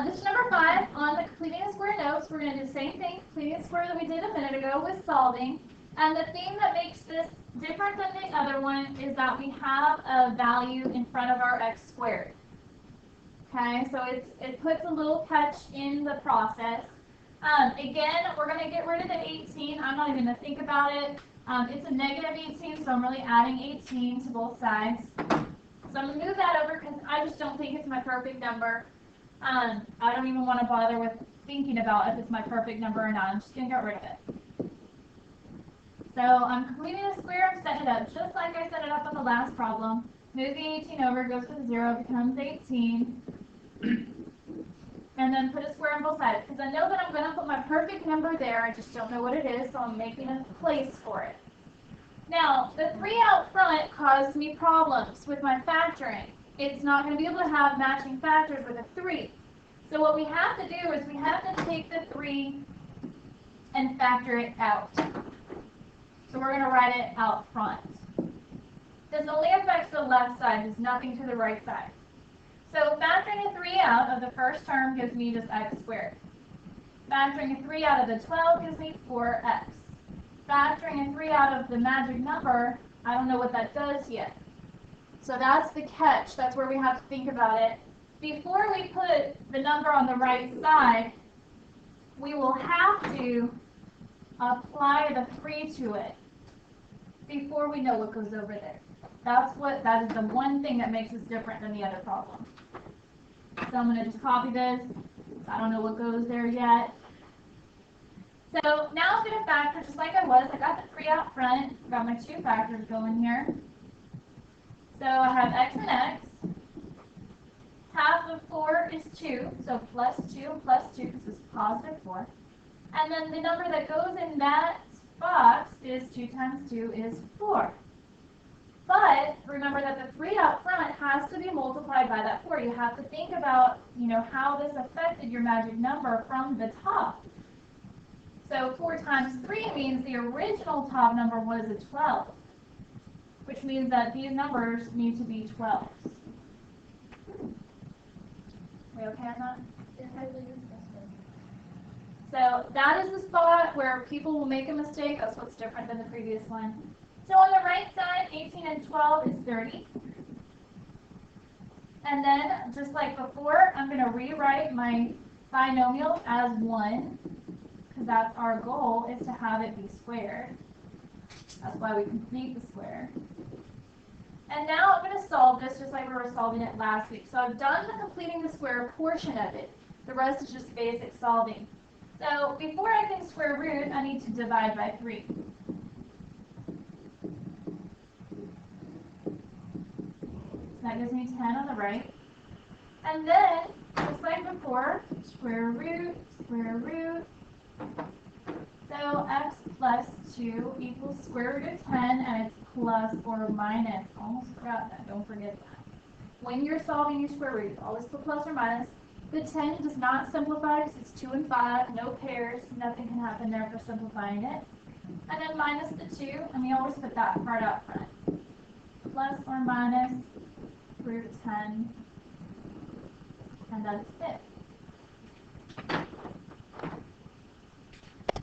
This is number 5 on the completing a square notes. We're going to do the same thing, completing a square that we did a minute ago with solving. And the thing that makes this different than the other one is that we have a value in front of our x squared. Okay, so it puts a little catch in the process. Again, we're going to get rid of the 18. I'm not even going to think about it. It's a negative 18, so I'm really adding 18 to both sides. So I'm going to move that over because I just don't think it's my perfect number. I don't even want to bother with thinking about if it's my perfect number or not. I'm just going to get rid of it. So I'm completing a square. I'm setting it up just like I set it up on the last problem. Move the 18 over, goes to the 0, becomes 18. And then put a square on both sides. Because I know that I'm going to put my perfect number there. I just don't know what it is, so I'm making a place for it. Now, the 3 out front caused me problems with my factoring. It's not going to be able to have matching factors with a 3. So what we have to do is we have to take the 3 and factor it out. So we're going to write it out front. This only affects the left side. There's nothing to the right side. So factoring a 3 out of the first term gives me just x squared. Factoring a 3 out of the 12 gives me 4x. Factoring a 3 out of the magic number, I don't know what that does yet. So that's the catch. That's where we have to think about it. Before we put the number on the right side, we will have to apply the 3 to it before we know what goes over there. That is the one thing that makes us different than the other problem. So I'm going to just copy this. I don't know what goes there yet. So now I'm going to factor just like I was. I got the 3 out front. Got my 2 factors going here. So I have x and x. Half of 4 is 2. So plus 2 and plus 2 because it's positive 4. And then the number that goes in that box is 2 times 2 is 4. But remember that the 3 out front has to be multiplied by that 4. You have to think about, how this affected your magic number from the top. So 4 times 3 means the original top number was a 12, which means that these numbers need to be 12s. Are we okay on that? So that is the spot where people will make a mistake. That's what's different than the previous one. So on the right side, 18 and 12 is 30. And then, just like before, I'm going to rewrite my binomial as 1, because that's our goal, is to have it be squared. That's why we complete the square. And now I'm going to solve this just like we were solving it last week. So I've done the completing the square portion of it. The rest is just basic solving. So before I can square root, I need to divide by 3. That gives me 10 on the right. And then, just like before, square root, square root. So x plus 2 equals square root of 10, and it's plus or minus. Almost forgot that. Don't forget that. When you're solving your square root, always put plus or minus. The 10 does not simplify because it's 2 and 5, no pairs, nothing can happen there for simplifying it. And then minus the 2, and we always put that part out front. Plus or minus root 10, and that's it.